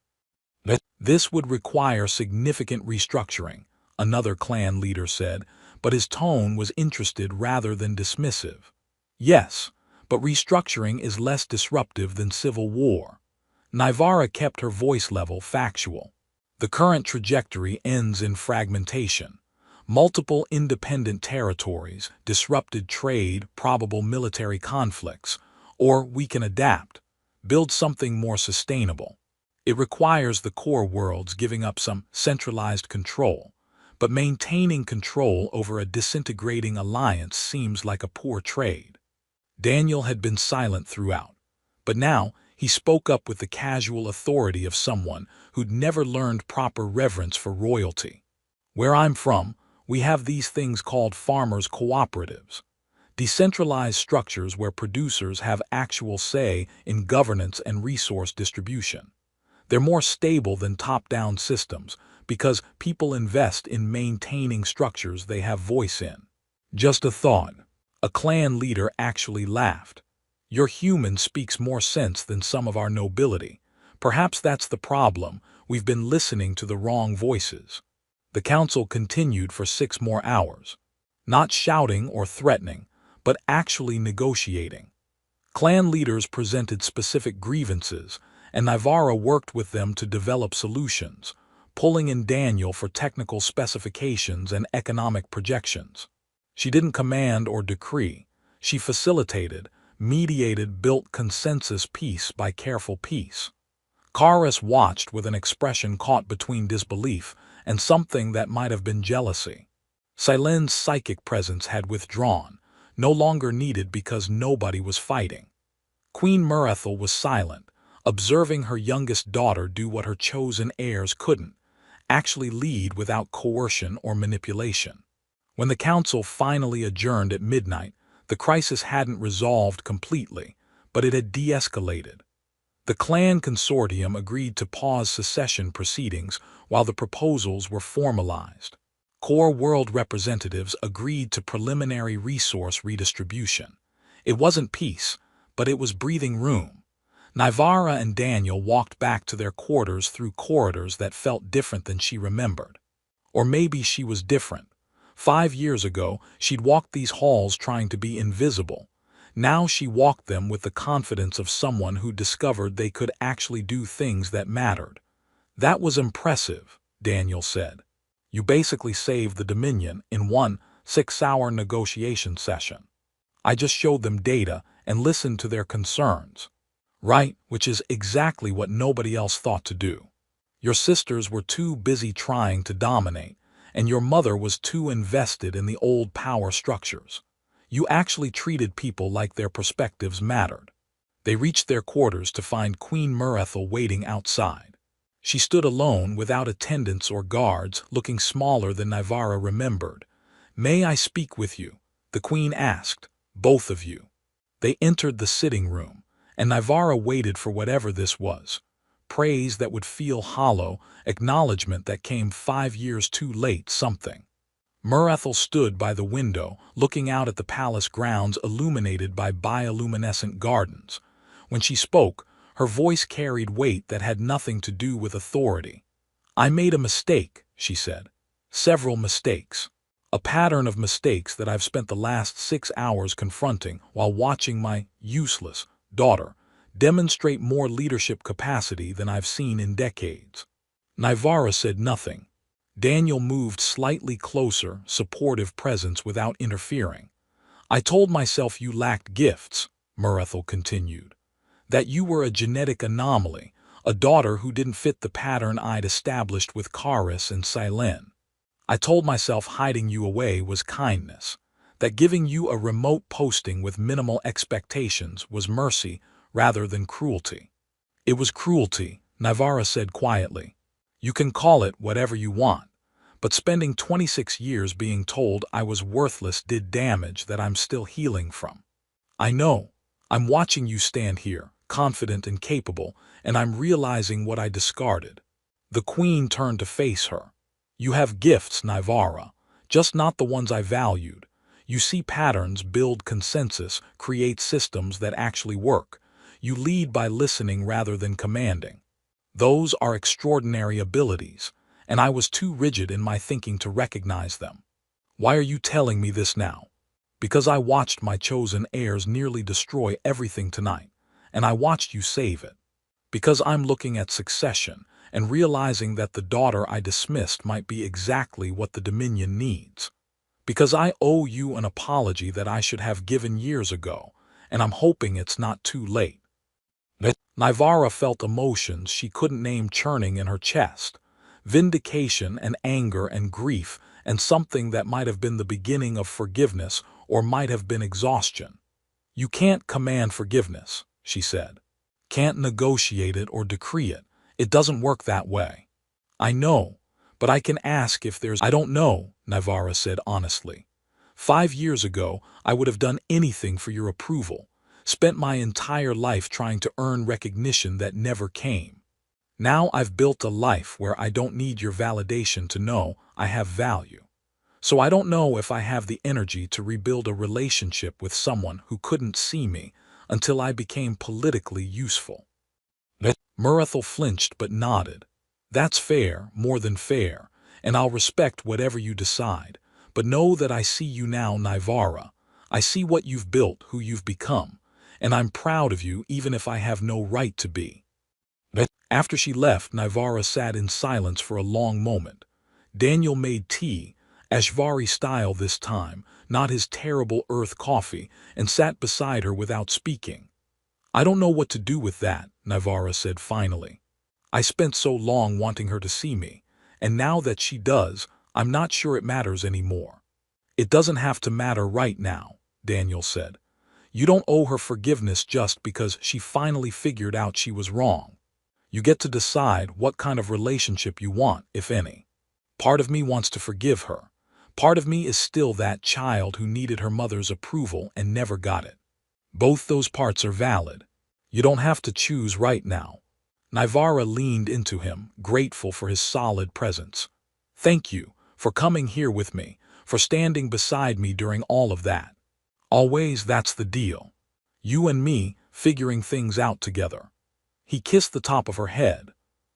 Speaker 1: This would require significant restructuring, another clan leader said, but his tone was interested rather than dismissive. Yes, but restructuring is less disruptive than civil war. Nivara kept her voice level factual. The current trajectory ends in fragmentation. Multiple independent territories, disrupted trade, probable military conflicts, or we can adapt, build something more sustainable. It requires the core worlds giving up some centralized control, but maintaining control over a disintegrating alliance seems like a poor trade. Daniel had been silent throughout, but now he spoke up with the casual authority of someone who'd never learned proper reverence for royalty. Where I'm from, we have these things called farmers' cooperatives, decentralized structures where producers have actual say in governance and resource distribution. They're more stable than top-down systems because people invest in maintaining structures they have voice in. Just a thought. A clan leader actually laughed. Your human speaks more sense than some of our nobility. Perhaps that's the problem. We've been listening to the wrong voices. The council continued for 6 more hours. Not shouting or threatening, but actually negotiating. Clan leaders presented specific grievances, and Nivara worked with them to develop solutions, pulling in Daniel for technical specifications and economic projections. She didn't command or decree. She facilitated, mediated, built consensus piece by careful piece. Karis watched with an expression caught between disbelief and something that might have been jealousy. Silen's psychic presence had withdrawn, no longer needed because nobody was fighting. Queen Murethel was silent, observing her youngest daughter do what her chosen heirs couldn't, actually lead without coercion or manipulation. When the council finally adjourned at midnight, the crisis hadn't resolved completely, but it had de-escalated. The clan consortium agreed to pause secession proceedings while the proposals were formalized. Core world representatives agreed to preliminary resource redistribution. It wasn't peace, but it was breathing room. Nivara and Daniel walked back to their quarters through corridors that felt different than she remembered. Or maybe she was different. 5 years ago, she'd walked these halls trying to be invisible. Now she walked them with the confidence of someone who discovered they could actually do things that mattered. "That was impressive," Daniel said. "You basically saved the Dominion in one 6-hour negotiation session. I just showed them data and listened to their concerns." Right, which is exactly what nobody else thought to do. Your sisters were too busy trying to dominate, and your mother was too invested in the old power structures. You actually treated people like their perspectives mattered. They reached their quarters to find Queen Murethel waiting outside. She stood alone, without attendants or guards, looking smaller than Nivara remembered. "May I speak with you?" the queen asked. "Both of you." They entered the sitting room, and Nivara waited for whatever this was. Praise that would feel hollow, acknowledgement that came 5 years too late, something. Murethel stood by the window, looking out at the palace grounds illuminated by bioluminescent gardens. When she spoke, her voice carried weight that had nothing to do with authority. "I made a mistake," she said. "Several mistakes. A pattern of mistakes that I've spent the last 6 hours confronting while watching my useless daughter demonstrate more leadership capacity than I've seen in decades." Nivara said nothing. Daniel moved slightly closer, supportive presence without interfering. "I told myself you lacked gifts," Murethel continued. "That you were a genetic anomaly, a daughter who didn't fit the pattern I'd established with Karis and Silen. I told myself hiding you away was kindness, that giving you a remote posting with minimal expectations was mercy rather than cruelty." "It was cruelty," Nivara said quietly. "You can call it whatever you want, but spending 26 years being told I was worthless did damage that I'm still healing from. I know. I'm watching you stand here, confident and capable, and I'm realizing what I discarded." The queen turned to face her. "You have gifts, Nivara, just not the ones I valued. You see patterns, build consensus, create systems that actually work. You lead by listening rather than commanding. Those are extraordinary abilities, and I was too rigid in my thinking to recognize them. Why are you telling me this now? Because I watched my chosen heirs nearly destroy everything tonight, and I watched you save it. Because I'm looking at succession and realizing that the daughter I dismissed might be exactly what the Dominion needs. Because I owe you an apology that I should have given years ago, and I'm hoping it's not too late." Nivara felt emotions she couldn't name churning in her chest. Vindication and anger and grief, and something that might have been the beginning of forgiveness or might have been exhaustion. "You can't command forgiveness," she said. "Can't negotiate it or decree it. It doesn't work that way." "I know, but I can ask if there's—" "I don't know," Nivara said honestly. 5 years ago, I would have done anything for your approval, spent my entire life trying to earn recognition that never came. Now I've built a life where I don't need your validation to know I have value. So I don't know if I have the energy to rebuild a relationship with someone who couldn't see me until I became politically useful." Murethel flinched but nodded. "That's fair, more than fair, and I'll respect whatever you decide, but know that I see you now, Nivara. I see what you've built, who you've become, and I'm proud of you even if I have no right to be." After she left, Nivara sat in silence for a long moment. Daniel made tea, HFY style this time, not his terrible earth coffee, and sat beside her without speaking. "I don't know what to do with that," Nivara said finally. "I spent so long wanting her to see me, and now that she does, I'm not sure it matters anymore." "It doesn't have to matter right now," Daniel said. You don't owe her forgiveness just because she finally figured out she was wrong. You get to decide what kind of relationship you want, if any. Part of me wants to forgive her. Part of me is still that child who needed her mother's approval and never got it. Both those parts are valid. You don't have to choose right now. Naivara leaned into him, grateful for his solid presence. Thank you for coming here with me, for standing beside me during all of that. Always that's the deal. You and me figuring things out together. He kissed the top of her head.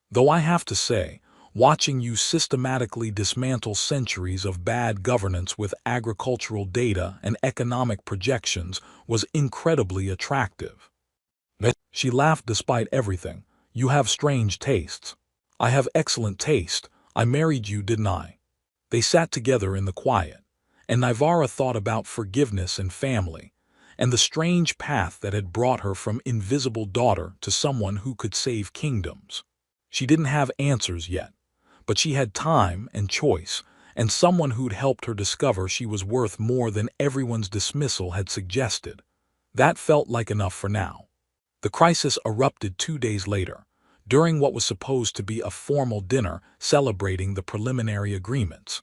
Speaker 1: Though I have to say, watching you systematically dismantle centuries of bad governance with agricultural data and economic projections was incredibly attractive. She laughed despite everything. You have strange tastes. I have excellent taste. I married you, didn't I? They sat together in the quiet, and Naivara thought about forgiveness and family, and the strange path that had brought her from invisible daughter to someone who could save kingdoms. She didn't have answers yet, but she had time and choice, and someone who'd helped her discover she was worth more than everyone's dismissal had suggested. That felt like enough for now. The crisis erupted 2 days later, during what was supposed to be a formal dinner celebrating the preliminary agreements.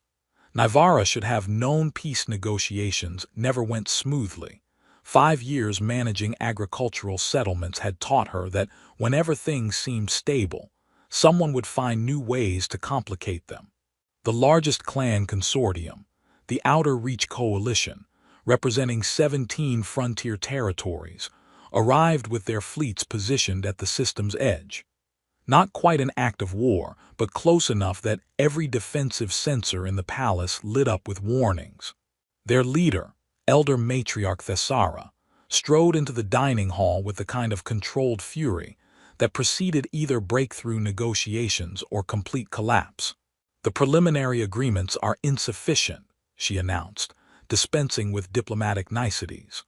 Speaker 1: Naivara should have known peace negotiations never went smoothly. 5 years managing agricultural settlements had taught her that whenever things seemed stable, someone would find new ways to complicate them. The largest clan consortium, the Outer Reach Coalition, representing 17 frontier territories, arrived with their fleets positioned at the system's edge. Not quite an act of war, but close enough that every defensive sensor in the palace lit up with warnings. Their leader, Elder Matriarch Thessara, strode into the dining hall with the kind of controlled fury that preceded either breakthrough negotiations or complete collapse. The preliminary agreements are insufficient, she announced, dispensing with diplomatic niceties.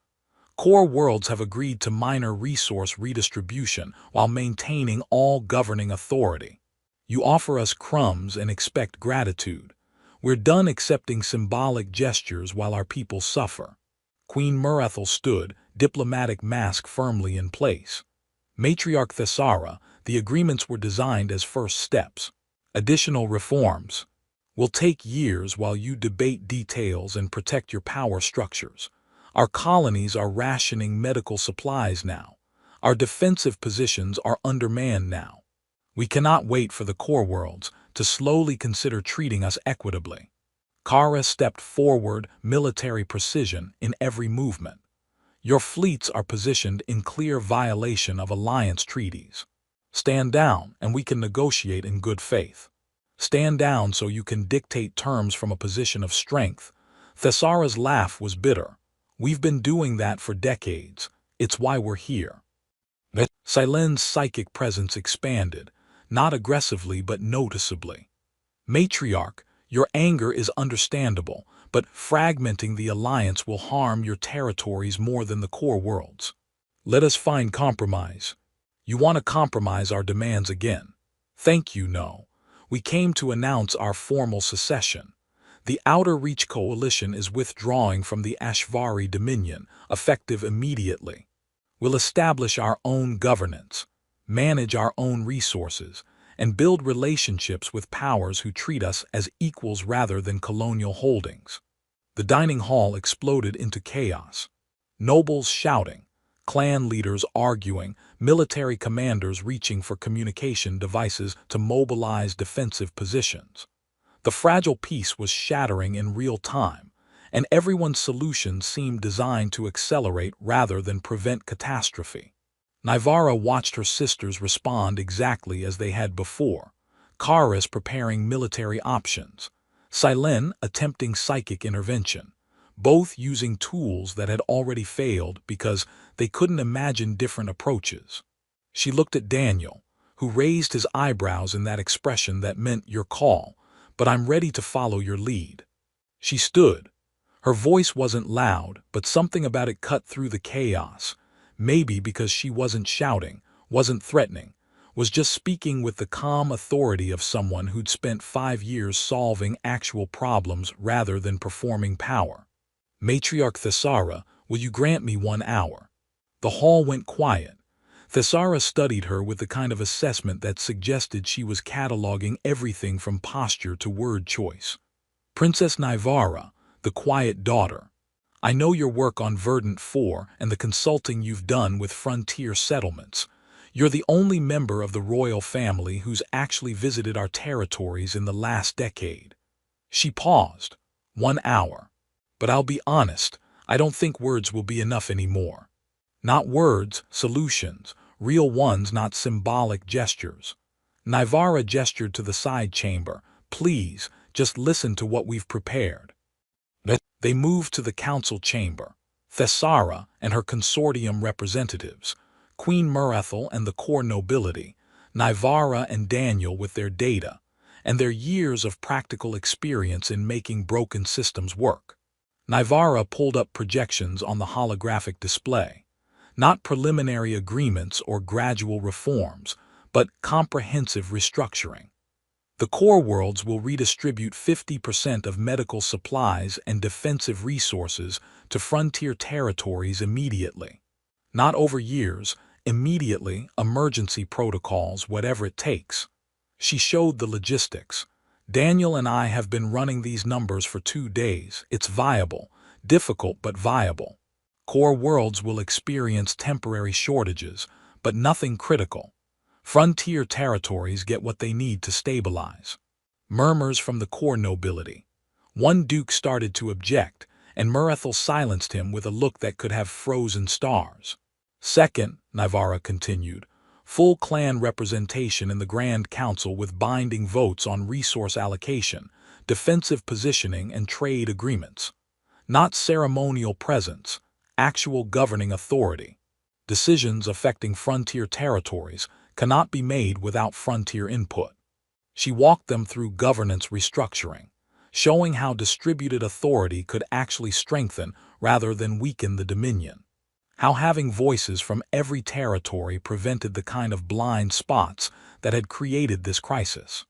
Speaker 1: Core worlds have agreed to minor resource redistribution while maintaining all governing authority. You offer us crumbs and expect gratitude. We're done accepting symbolic gestures while our people suffer. Queen Murethel stood, diplomatic mask firmly in place. Matriarch Thessara, the agreements were designed as first steps. Additional reforms will take years while you debate details and protect your power structures. Our colonies are rationing medical supplies now. Our defensive positions are undermanned now. We cannot wait for the core worlds to slowly consider treating us equitably. Kara stepped forward, military precision in every movement. Your fleets are positioned in clear violation of alliance treaties. Stand down and we can negotiate in good faith. Stand down so you can dictate terms from a position of strength. Thessara's laugh was bitter. We've been doing that for decades. It's why we're here. Silen's psychic presence expanded, not aggressively but noticeably. Matriarch, your anger is understandable, but fragmenting the alliance will harm your territories more than the core worlds. Let us find compromise. You want to compromise our demands again. Thank you, no. We came to announce our formal secession. The Outer Reach Coalition is withdrawing from the HFY Dominion, effective immediately. We'll establish our own governance, manage our own resources, and build relationships with powers who treat us as equals rather than colonial holdings. The dining hall exploded into chaos. Nobles shouting, clan leaders arguing, military commanders reaching for communication devices to mobilize defensive positions. The fragile peace was shattering in real time, and everyone's solutions seemed designed to accelerate rather than prevent catastrophe. Naivara watched her sisters respond exactly as they had before, Karis preparing military options, Silen attempting psychic intervention, both using tools that had already failed because they couldn't imagine different approaches. She looked at Daniel, who raised his eyebrows in that expression that meant your call, but I'm ready to follow your lead. She stood. Her voice wasn't loud, but something about it cut through the chaos, maybe because she wasn't shouting, wasn't threatening, was just speaking with the calm authority of someone who'd spent 5 years solving actual problems rather than performing power. Matriarch Thessara, Will you grant me 1 hour? The hall went quiet. Thessara studied her with the kind of assessment that suggested she was cataloging everything from posture to word choice. Princess Nivara, the quiet daughter. I know your work on Verdant 4 and the consulting you've done with frontier settlements. You're the only member of the royal family who's actually visited our territories in the last decade. She paused. 1 hour. But I'll be honest, I don't think words will be enough anymore. Not words, solutions, real ones, not symbolic gestures. Nivara gestured to the side chamber. Please, just listen to what we've prepared. They moved to the council chamber. Thessara and her consortium representatives, Queen Murethel and the core nobility, Nivara and Daniel with their data, and their years of practical experience in making broken systems work. Nivara pulled up projections on the holographic display. Not preliminary agreements or gradual reforms, but comprehensive restructuring. The core worlds will redistribute 50% of medical supplies and defensive resources to frontier territories immediately. Not over years, immediately, emergency protocols, whatever it takes. She showed the logistics. Daniel and I have been running these numbers for 2 days. It's viable, difficult but viable. Core worlds will experience temporary shortages, but nothing critical. Frontier territories get what they need to stabilize. Murmurs from the core nobility. One duke started to object, and Murethel silenced him with a look that could have frozen stars. Second, Nivara continued, full clan representation in the Grand Council with binding votes on resource allocation, defensive positioning, and trade agreements. Not ceremonial presence, actual governing authority. Decisions affecting frontier territories cannot be made without frontier input. She walked them through governance restructuring, showing how distributed authority could actually strengthen rather than weaken the dominion. How having voices from every territory prevented the kind of blind spots that had created this crisis.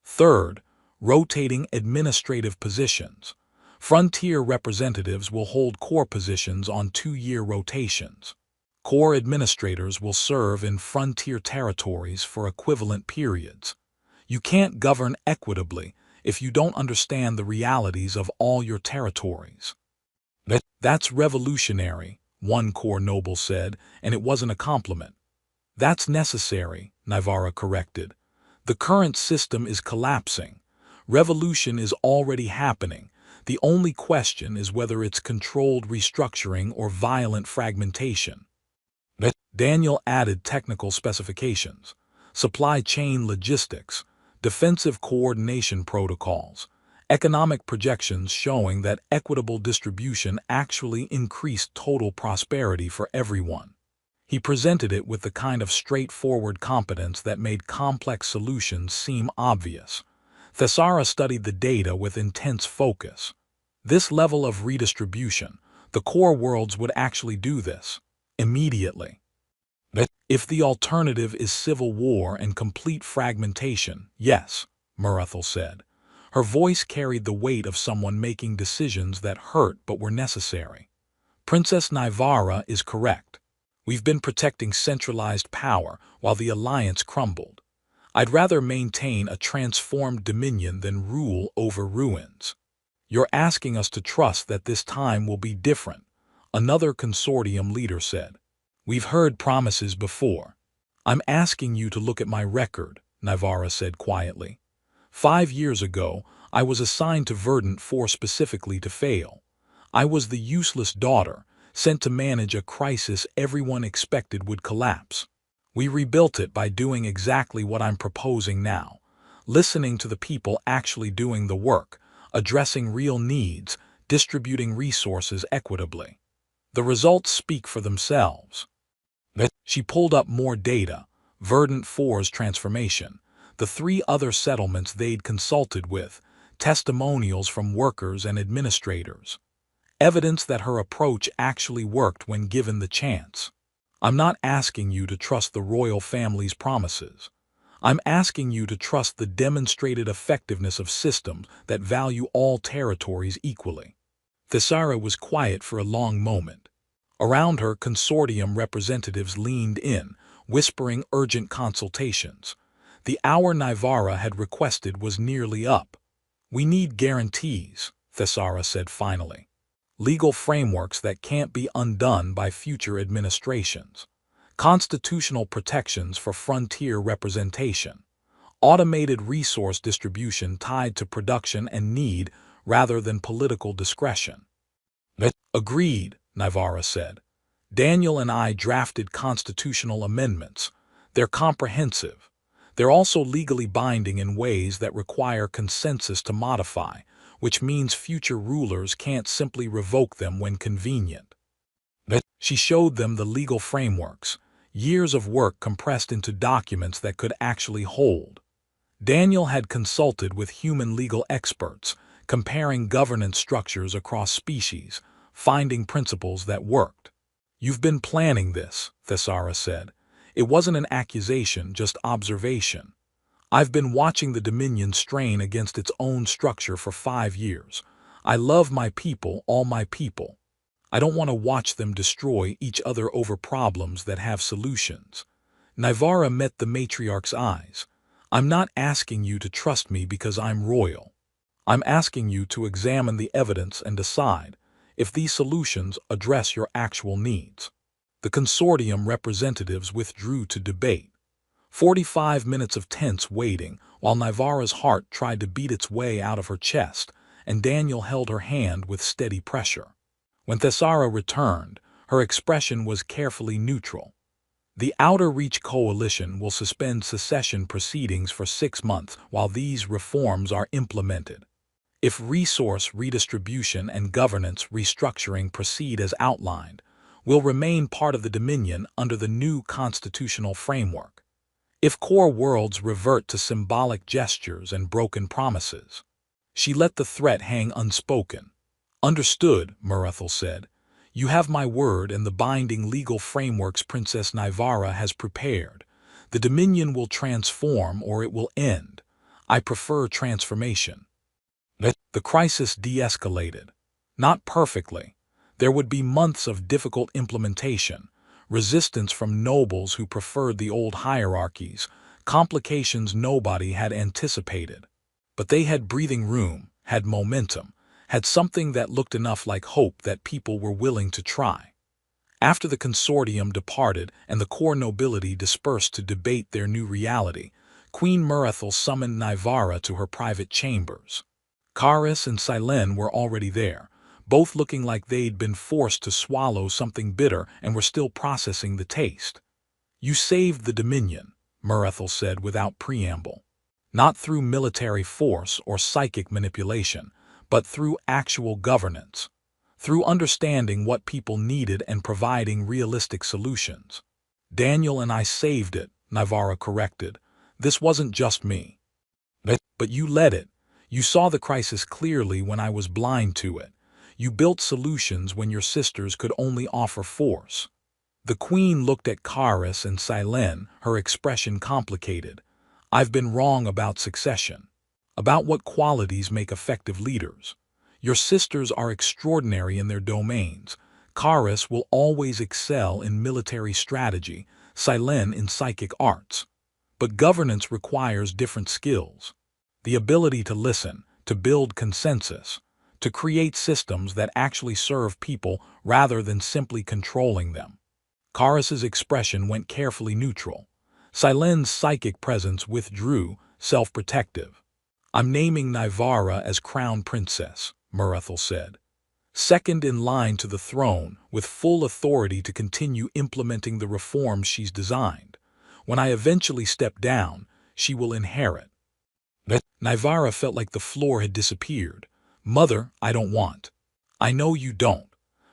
Speaker 1: Third, rotating administrative positions. Frontier representatives will hold core positions on 2-year rotations. Core administrators will serve in frontier territories for equivalent periods. You can't govern equitably if you don't understand the realities of all your territories. That's revolutionary, one core noble said, and it wasn't a compliment. That's necessary, Nivara corrected. The current system is collapsing. Revolution is already happening. The only question is whether it's controlled restructuring or violent fragmentation. Daniel added technical specifications, supply chain logistics, defensive coordination protocols, economic projections showing that equitable distribution actually increased total prosperity for everyone. He presented it with the kind of straightforward competence that made complex solutions seem obvious. Thessara studied the data with intense focus. This level of redistribution, the core worlds would actually do this, immediately. If the alternative is civil war and complete fragmentation, yes, Murethel said. Her voice carried the weight of someone making decisions that hurt but were necessary. Princess Nivara is correct. We've been protecting centralized power while the alliance crumbled. I'd rather maintain a transformed dominion than rule over ruins. You're asking us to trust that this time will be different, another consortium leader said. We've heard promises before. I'm asking you to look at my record, Nivara said quietly. 5 years ago, I was assigned to Verdant 4 specifically to fail. I was the useless daughter, sent to manage a crisis everyone expected would collapse. We rebuilt it by doing exactly what I'm proposing now, listening to the people actually doing the work, addressing real needs, distributing resources equitably. The results speak for themselves. She pulled up more data, Verdant 4's transformation, the 3 other settlements they'd consulted with, testimonials from workers and administrators. Evidence that her approach actually worked when given the chance. I'm not asking you to trust the royal family's promises. I'm asking you to trust the demonstrated effectiveness of systems that value all territories equally. Thessara was quiet for a long moment. Around her, consortium representatives leaned in, whispering urgent consultations. The hour Nivara had requested was nearly up. "We need guarantees," Thessara said finally. "Legal frameworks that can't be undone by future administrations. Constitutional protections for frontier representation. Automated resource distribution tied to production and need rather than political discretion." "Agreed," Nivara said. "Daniel and I drafted constitutional amendments. They're comprehensive. They're also legally binding in ways that require consensus to modify, which means future rulers can't simply revoke them when convenient." She showed them the legal frameworks, years of work compressed into documents that could actually hold. Daniel had consulted with human legal experts, comparing governance structures across species, finding principles that worked. "You've been planning this," Thessara said. "It wasn't an accusation, just observation. I've been watching the Dominion strain against its own structure for 5 years. I love my people, all my people. I don't want to watch them destroy each other over problems that have solutions." Nivara met the matriarch's eyes. "I'm not asking you to trust me because I'm royal. I'm asking you to examine the evidence and decide if these solutions address your actual needs." The consortium representatives withdrew to debate. 45 minutes of tense waiting, while Nivara's heart tried to beat its way out of her chest, and Daniel held her hand with steady pressure. When Thessara returned, her expression was carefully neutral. "The Outer Reach Coalition will suspend secession proceedings for 6 months while these reforms are implemented. If resource redistribution and governance restructuring proceed as outlined, we'll remain part of the Dominion under the new constitutional framework. If core worlds revert to symbolic gestures and broken promises." She let the threat hang unspoken. "Understood," Murethel said. "You have my word and the binding legal frameworks Princess Nivara has prepared. The Dominion will transform or it will end. I prefer transformation." The crisis de-escalated. Not perfectly. There would be months of difficult implementation, resistance from nobles who preferred the old hierarchies, complications nobody had anticipated. But they had breathing room, had momentum, had something that looked enough like hope that people were willing to try. After the consortium departed and the core nobility dispersed to debate their new reality, Queen Murethel summoned Nivara to her private chambers. Karis and Silen were already there, both looking like they'd been forced to swallow something bitter and were still processing the taste. "You saved the Dominion," Murethel said without preamble. "Not through military force or psychic manipulation, but through actual governance. Through understanding what people needed and providing realistic solutions." "Daniel and I saved it," Nivara corrected. "This wasn't just me." "But you led it. You saw the crisis clearly when I was blind to it. You built solutions when your sisters could only offer force." The Queen looked at Karis and Silen, her expression complicated. "I've been wrong about succession, about what qualities make effective leaders. Your sisters are extraordinary in their domains. Karis will always excel in military strategy, Silen in psychic arts. But governance requires different skills. The ability to listen, to build consensus, to create systems that actually serve people rather than simply controlling them." Karis's expression went carefully neutral. Silen's psychic presence withdrew, self-protective. "I'm naming Nivara as Crown Princess," Murethel said. "Second in line to the throne, with full authority to continue implementing the reforms she's designed. When I eventually step down, she will inherit." Nivara felt like the floor had disappeared. "Mother, I don't want. I know you don't.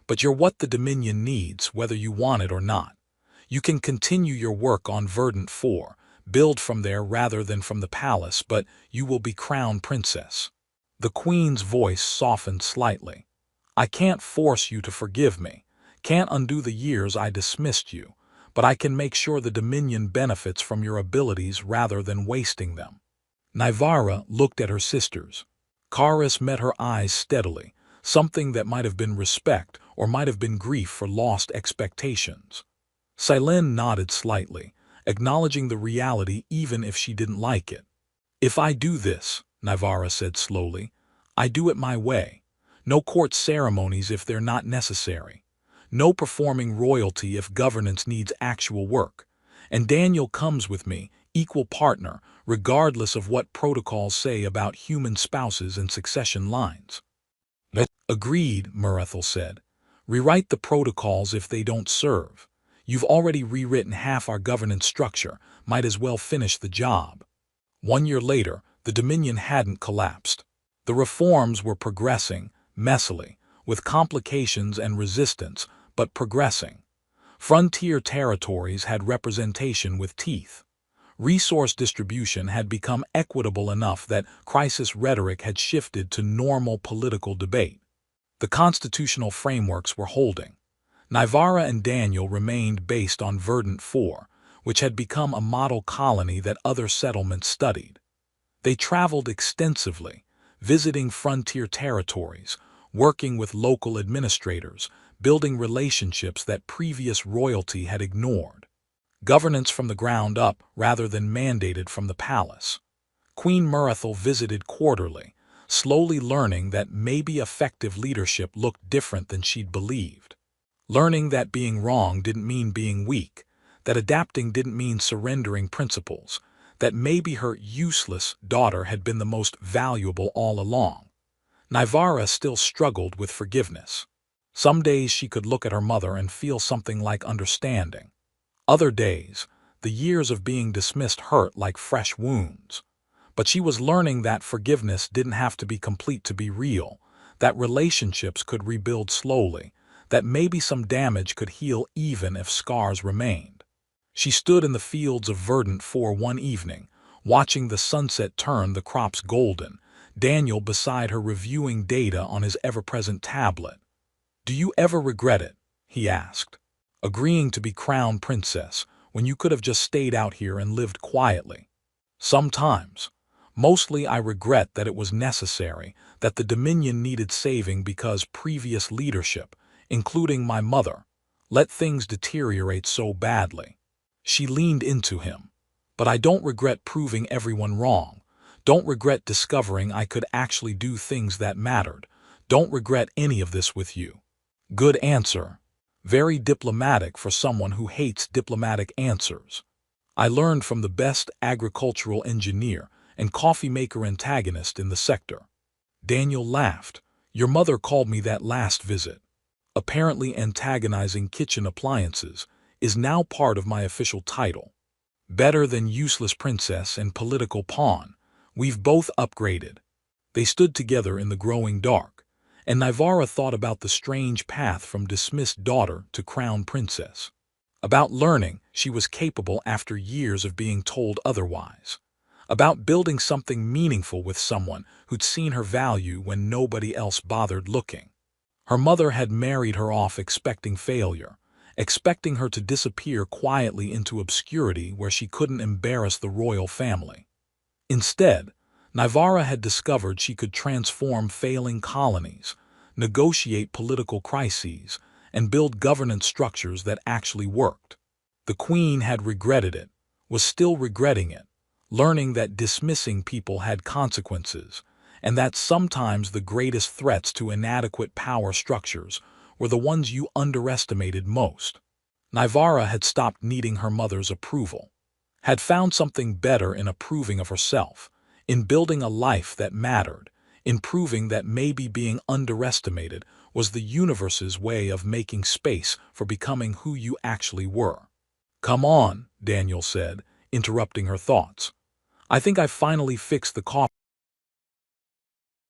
Speaker 1: But you're what the Dominion needs, whether you want it or not. You can continue your work on Verdant 4, build from there rather than from the palace, but you will be Crown Princess." The Queen's voice softened slightly. "I can't force you to forgive me, can't undo the years I dismissed you, but I can make sure the Dominion benefits from your abilities rather than wasting them." Nivara looked at her sisters. Karis met her eyes steadily, something that might have been respect or might have been grief for lost expectations. Silene nodded slightly, acknowledging the reality even if she didn't like it. "If I do this," Navarra said slowly, "I do it my way. No court ceremonies if they're not necessary. No performing royalty if governance needs actual work. And Daniel comes with me, equal partner, regardless of what protocols say about human spouses and succession lines." "Agreed," Murethel said. "Rewrite the protocols if they don't serve. You've already rewritten half our governance structure, might as well finish the job." 1 year later, the Dominion hadn't collapsed. The reforms were progressing, messily, with complications and resistance, but progressing. Frontier territories had representation with teeth. Resource distribution had become equitable enough that crisis rhetoric had shifted to normal political debate. The constitutional frameworks were holding. Navarra and Daniel remained based on Verdant 4, which had become a model colony that other settlements studied. They traveled extensively, visiting frontier territories, working with local administrators, building relationships that previous royalty had ignored. Governance from the ground up rather than mandated from the palace. Queen Murethel visited quarterly, slowly learning that maybe effective leadership looked different than she'd believed. Learning that being wrong didn't mean being weak, that adapting didn't mean surrendering principles, that maybe her useless daughter had been the most valuable all along. Navarra still struggled with forgiveness. Some days she could look at her mother and feel something like understanding. Other days, the years of being dismissed hurt like fresh wounds. But she was learning that forgiveness didn't have to be complete to be real, that relationships could rebuild slowly, that maybe some damage could heal even if scars remained. She stood in the fields of Verdant 4 one evening, watching the sunset turn the crops golden, Daniel beside her reviewing data on his ever-present tablet. "Do you ever regret it?" he asked. "Agreeing to be crown princess when you could have just stayed out here and lived quietly?" "Sometimes. Mostly I regret that it was necessary, that the Dominion needed saving because previous leadership, including my mother, let things deteriorate so badly." She leaned into him. "But I don't regret proving everyone wrong. Don't regret discovering I could actually do things that mattered. Don't regret any of this with you." Good answer. Very diplomatic for someone who hates diplomatic answers. "I learned from the best agricultural engineer and coffee maker antagonist in the sector." Daniel laughed. "Your mother called me that last visit. Apparently antagonizing kitchen appliances is now part of my official title. Better than useless princess and political pawn. We've both upgraded." They stood together in the growing dark, and Navarra thought about the strange path from dismissed daughter to crown princess. About learning she was capable after years of being told otherwise. About building something meaningful with someone who'd seen her value when nobody else bothered looking. Her mother had married her off expecting failure, expecting her to disappear quietly into obscurity where she couldn't embarrass the royal family. Instead, Navarra had discovered she could transform failing colonies, negotiate political crises, and build governance structures that actually worked. The Queen had regretted it, was still regretting it, learning that dismissing people had consequences, and that sometimes the greatest threats to inadequate power structures were the ones you underestimated most. Navarra had stopped needing her mother's approval, had found something better in approving of herself, in building a life that mattered, in proving that maybe being underestimated was the universe's way of making space for becoming who you actually were. "Come on," Daniel said, interrupting her thoughts. "I think I finally fixed the coffee